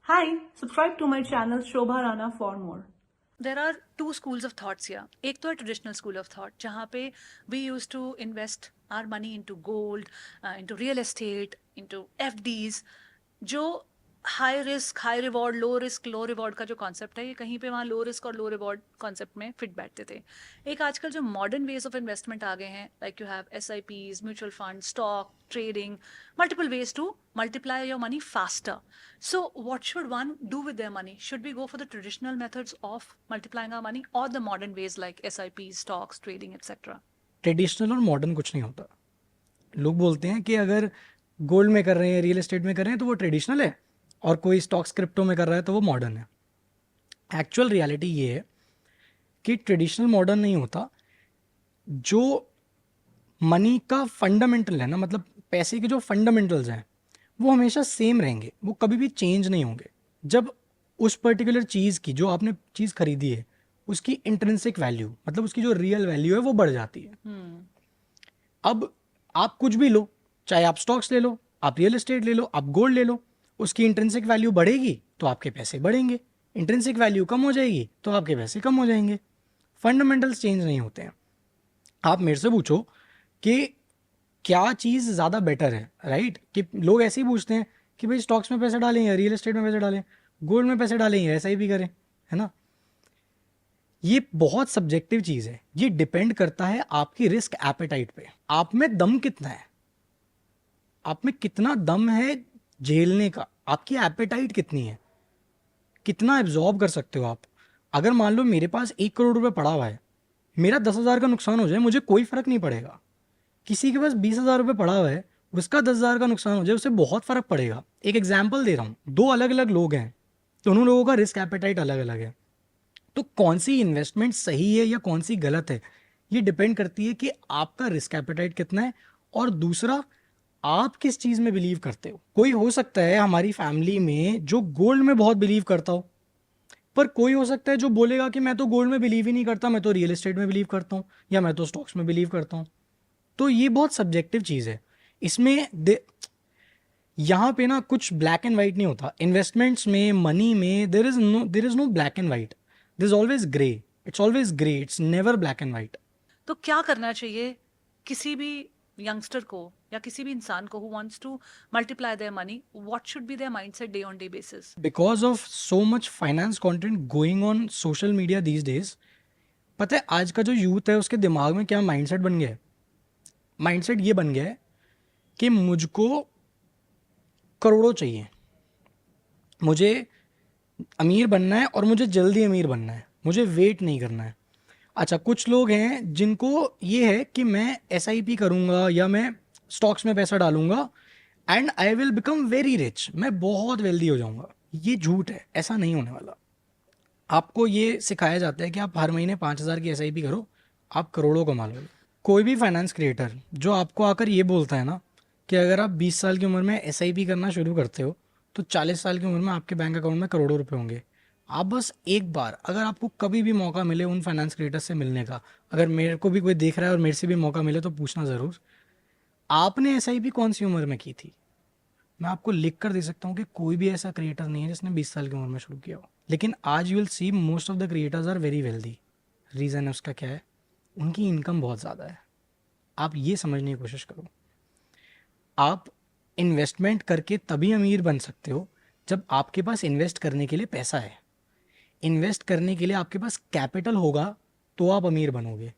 Hi, subscribe to my channel Shobha Rana for more. There are two schools of thoughts here. एक तो है traditional school of thought जहाँ पे we use to invest our money into gold, into real estate, into FDs, जो high risk high reward, low risk low reward का जो concept है, ये कहीं पे वहाँ लो रिस्क और लो रिवॉर्ड कॉन्सेप्ट में फिट बैठते थे. एक आजकल जो मॉडर्न वेज ऑफ इन्वेस्टमेंट आ गए हैं, like you have SIPs, mutual fund, stock trading, multiple ways to multiply your money faster. So what should one do with their money? Should we go for the traditional methods of multiplying our money or the modern ways like SIPs, stocks, trading, etc.? Traditional और modern कुछ नहीं होता. लोग बोलते हैं कि अगर gold में कर रहे हैं, रियल एस्टेट में कर रहे हैं तो वो ट्रेडिशनल है, और कोई स्टॉक्स क्रिप्टो में कर रहा है तो वो मॉडर्न है. एक्चुअल रियलिटी ये है कि ट्रेडिशनल मॉडर्न नहीं होता. जो मनी का फंडामेंटल है ना, मतलब पैसे के जो फंडामेंटल्स हैं वो हमेशा सेम रहेंगे, वो कभी भी चेंज नहीं होंगे. जब उस पर्टिकुलर चीज़ की, जो आपने चीज़ खरीदी है, उसकी इंट्रिंसिक वैल्यू, मतलब उसकी जो रियल वैल्यू है वो बढ़ जाती है. अब आप कुछ भी लो, चाहे आप स्टॉक्स ले लो, आप रियल एस्टेट ले लो, आप गोल्ड ले लो, उसकी इंट्रिंसिक वैल्यू बढ़ेगी तो आपके पैसे बढ़ेंगे, इंट्रिंसिक वैल्यू कम हो जाएगी तो आपके पैसे कम हो जाएंगे. फंडामेंटल्स चेंज नहीं होते हैं. आप मेरे से पूछो कि क्या चीज़ ज़्यादा बेटर है, राइट? कि लोग ऐसे ही पूछते हैं कि भाई स्टॉक्स में पैसे डालें या रियल एस्टेट में पैसे डालें, गोल्ड में पैसे डालें या SIP करें, है ना? ये बहुत सब्जेक्टिव चीज़ है. ये डिपेंड करता है आपकी रिस्क एपेटाइट पे. आप में दम कितना है, आप में कितना दम है झेलने का, आपकी एपेटाइट कितनी है, कितना एब्जॉर्ब कर सकते हो आप. अगर मान लो मेरे पास 1 करोड़ रुपए पड़ा हुआ है, मेरा 10,000 का नुकसान हो जाए, मुझे कोई फ़र्क नहीं पड़ेगा. किसी के पास 20,000 रुपये पड़ा हुआ है, उसका 10,000 का नुकसान हो जाए, उससे बहुत फ़र्क पड़ेगा. एक एग्जाम्पल दे रहा हूँ. दो अलग अलग लोग हैं, दोनों लोगों का रिस्क एपेटाइट अलग अलग है. तो कौन सी इन्वेस्टमेंट सही है या कौन सी गलत है, ये डिपेंड करती है कि आपका रिस्क एपेटाइट कितना है, और दूसरा आप किस चीज़ में बिलीव करते हो. कोई हो सकता है हमारी फैमिली में जो गोल्ड में बहुत बिलीव करता हो, पर कोई हो सकता है जो बोलेगा कि मैं तो गोल्ड में बिलीव ही नहीं करता, मैं तो रियल एस्टेट में बिलीव करता हूँ, या मैं तो स्टॉक्स में बिलीव करता हूँ. तो ये बहुत सब्जेक्टिव चीज़ है. इसमें यहाँ पे ना कुछ ब्लैक एंड वाइट नहीं होता. इन्वेस्टमेंट्स में, मनी में there is no black and white. There is always grey. It's always grey, it's never black and white. तो क्या करना चाहिए किसी भी यंगस्टर को या किसी भी इंसान को who wants to multiply their money? What should be their mindset day on day basis? Because of so much finance content going on social media these days, पता है आज का जो यूथ है उसके दिमाग में क्या माइंडसेट बन गया है. माइंडसेट ये बन गया है कि मुझको करोड़ों चाहिए, मुझे अमीर बनना है और मुझे जल्दी अमीर बनना है, मुझे वेट नहीं करना है. अच्छा, कुछ लोग हैं जिनको ये है कि मैं SIP करूँगा या मैं स्टॉक्स में पैसा डालूंगा and I will become very rich, मैं बहुत वेल्दी हो जाऊँगा. ये झूठ है, ऐसा नहीं होने वाला. आपको ये सिखाया जाता है कि आप हर महीने 5,000 की SIP करो, आप करोड़ों कमा लो. कोई भी फाइनेंस क्रिएटर जो आपको आकर ये बोलता है ना कि अगर आप 20 साल की उम्र में SIP करना शुरू करते हो तो 40 साल की उम्र में आपके बैंक अकाउंट में करोड़ों रुपए होंगे. आप बस एक बार, अगर आपको कभी भी मौका मिले उन फाइनेंस क्रिएटर्स से मिलने का, अगर मेरे को भी कोई देख रहा है और मेरे से भी मौका मिले तो पूछना ज़रूर, आपने SIP कौन सी उम्र में की थी. मैं आपको लिख कर दे सकता हूँ कि कोई भी ऐसा क्रिएटर नहीं है जिसने 20 साल की उम्र में शुरू किया हो. लेकिन आज you will see most of the creators are very wealthy. Reason है उसका क्या है, उनकी इनकम बहुत ज़्यादा है. आप ये समझने की कोशिश करो. आप इन्वेस्टमेंट करके तभी अमीर बन सकते हो जब आपके पास इन्वेस्ट करने के लिए पैसा है. इन्वेस्ट करने के लिए आपके पास कैपिटल होगा तो आप अमीर बनोगे.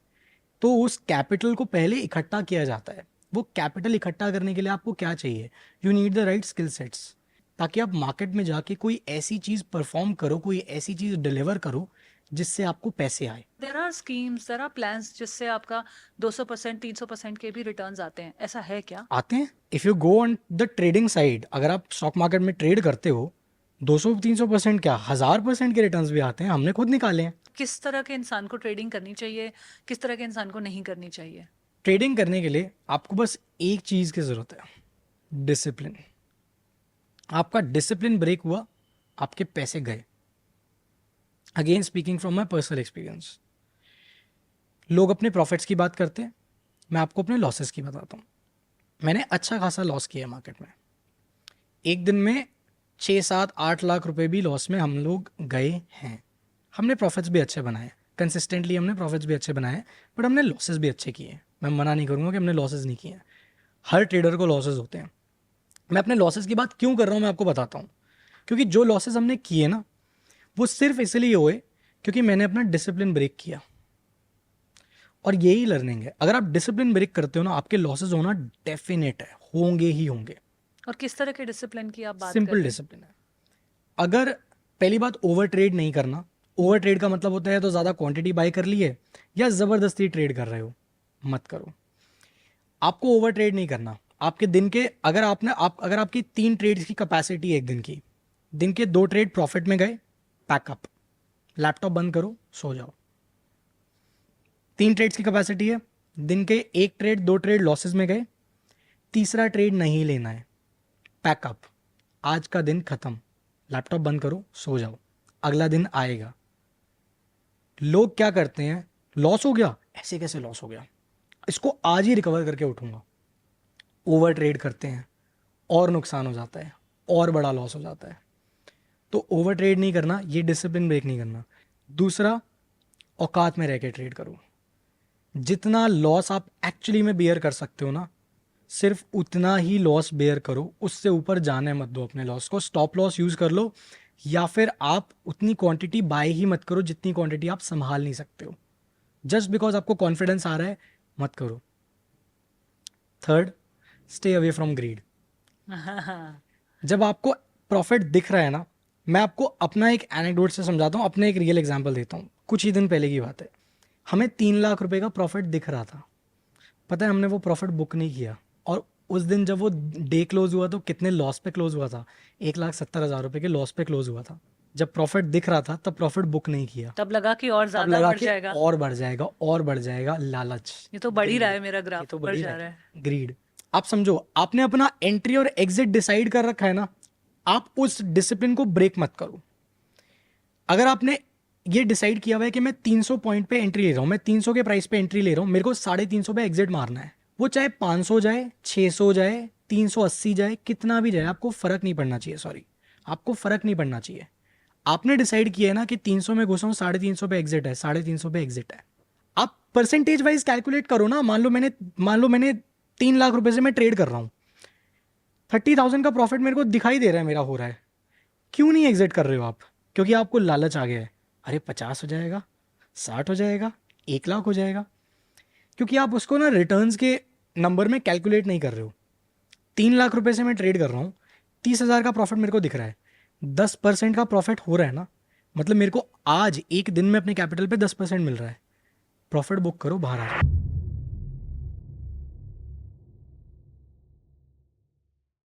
तो उस कैपिटल को पहले इकट्ठा किया जाता है. वो कैपिटल इकट्ठा करने के लिए आपको क्या चाहिए, you need the right skill sets, ताकि आप मार्केट में जाके कोई ऐसी चीज़ परफॉर्म करो, कोई ऐसी चीज़ डिलीवर करो जिससे आपको पैसे आए. There are schemes, there are plans जिससे आपका 200%, 300% के भी रिटर्न्स आते हैं. ऐसा है क्या? आते हैं. If you go on the trading side, अगर आप स्टॉक मार्केट में ट्रेड करते हो, 200-300% क्या 1,000% के रिटर्न्स भी आते हैं. हमने खुद निकाले हैं. किस तरह के इंसान को ट्रेडिंग करनी चाहिए, किस तरह के इंसान को नहीं करनी चाहिए? ट्रेडिंग करने के लिए आपको बस एक चीज़ की ज़रूरत है, डिसिप्लिन. आपका डिसिप्लिन ब्रेक हुआ, आपके पैसे गए. Again speaking from my personal experience. लोग अपने प्रॉफिट्स की बात करते हैं, मैं आपको अपने लॉसेस की बताता हूँ. मैंने अच्छा खासा लॉस किया है मार्केट में. एक दिन में 6-7-8 लाख रुपए भी लॉस में हम लोग गए हैं। हमने प्रॉफिट्स भी अच्छे बनाए, कंसिस्टेंटली हमने प्रॉफिट्स भी अच्छे बनाए, बट हमने लॉसेस भी अच्छे किए। मैं मना नहीं करूँगा कि हमने लॉसेस नहीं किए हैं, हर ट्रेडर को लॉसेस होते हैं। मैं अपने लॉसेस की बात क्यों कर रहा हूँ मैं आपको बताता हूँ। क्योंकि जो लॉसेस हमने किए ना, वो सिर्फ इसलिए हुए क्योंकि मैंने अपना डिसिप्लिन ब्रेक किया। और यही लर्निंग है, अगर आप डिसिप्लिन ब्रेक करते हो ना, आपके लॉसेस होना डेफिनेट है, होंगे ही होंगे। और किस तरह के डिसिप्लिन की आप बात कर सिंपल रहे हैं? डिसिप्लिन है। अगर पहली बात ओवर ट्रेड नहीं करना, ओवर ट्रेड का मतलब होता है तो ज़्यादा क्वांटिटी बाय कर ली है या ज़बरदस्ती ट्रेड कर रहे हो, मत करो। आपको ओवर ट्रेड नहीं करना। आपके दिन के अगर आपकी 3 ट्रेड्स की कैपेसिटी है एक दिन के 2 ट्रेड प्रॉफिट में गए, पैकअप, लैपटॉप बंद करो, सो जाओ। 3 ट्रेड्स की कैपेसिटी है, दिन के 1 ट्रेड 2 ट्रेड लॉसेस में गए, तीसरा ट्रेड नहीं लेना है, पैकअप, आज का दिन खत्म, लैपटॉप बंद करो, सो जाओ, अगला दिन आएगा। लोग क्या करते हैं, लॉस हो गया, ऐसे कैसे लॉस हो गया, इसको आज ही रिकवर करके उठूंगा। ओवर ट्रेड करते हैं और नुकसान हो जाता है और बड़ा लॉस हो जाता है। तो ओवर ट्रेड नहीं करना, ये डिसिप्लिन ब्रेक नहीं करना। दूसरा, औकात में रह के ट्रेड करो। जितना लॉस आप एक्चुअली में बेयर कर सकते हो ना, सिर्फ उतना ही लॉस बेयर करो, उससे ऊपर जाने मत दो अपने लॉस को। स्टॉप लॉस यूज़ कर लो, या फिर आप उतनी क्वांटिटी बाय ही मत करो जितनी क्वांटिटी आप संभाल नहीं सकते हो। जस्ट बिकॉज आपको कॉन्फिडेंस आ रहा है, मत करो। Third, stay away from greed. जब आपको प्रॉफिट दिख रहा है ना, मैं आपको अपना एक एनेक्डोट से समझाता हूँ, अपने एक रियल एग्जांपल देता हूँ। कुछ ही दिन पहले की बात है, हमें 3 लाख रुपए का प्रॉफिट दिख रहा था। पता है हमने वो प्रॉफिट बुक नहीं किया, और उस दिन जब वो डे क्लोज हुआ तो कितने लॉस पे क्लोज हुआ था, 1,70,000 रुपए के लॉस पे क्लोज हुआ था। जब प्रॉफिट दिख रहा था तब प्रॉफिट बुक नहीं किया, तब लगा कि और तब ज्यादा लगा बढ़ कि जाएगा। और बढ़ जाएगा और बढ़ जाएगा, लालच। ये तो बढ़ ही रहा है, मेरा ये ग्राफ तो बढ़ बढ़ी जा रहा रहा है, है। ग्रीड। आप समझो, आपने अपना एंट्री और एग्जिट डिसाइड कर रखा है ना, आप उस डिसिप्लिन को ब्रेक मत करो। अगर आपने ये डिसाइड किया हुआ है कि मैं 300 पॉइंट पे एंट्री ले रहा हूँ, मैं 300 के प्राइस पे एंट्री ले रहा हूँ, मेरे को 350 पे एग्जिट मारना है, वो चाहे 500 जाए, 600 जाए, 380 जाए, कितना भी जाए, आपको फर्क नहीं पड़ना चाहिए। आपको फर्क नहीं पड़ना चाहिए। आपने डिसाइड किया है ना कि 300 में घुसा हूँ, 350 पे एग्जिट है, 350 पे एग्जिट है। आप परसेंटेज वाइज कैलकुलेट करो ना। मान लो मैंने 3 लाख रुपए से मैं ट्रेड कर रहा हूँ, 30,000 का प्रॉफिट मेरे को दिखाई दे रहा है मेरा हो रहा है, क्यों नहीं एग्जिट कर रहे हो आप? क्योंकि आपको लालच आ गया है, अरे 50 हो जाएगा, 60 हो जाएगा, 1 लाख हो जाएगा। क्योंकि आप उसको ना रिटर्न्स के नंबर में कैलकुलेट नहीं कर रहे हो। 3 लाख रुपए से मैं ट्रेड कर रहा हूँ, 30,000 का प्रॉफिट मेरे को दिख रहा है, 10% का प्रॉफिट हो रहा है ना, मतलब मेरे को आज एक दिन में अपने कैपिटल पे 10% मिल रहा है। प्रॉफिट बुक करो, बाहर आ जाओ।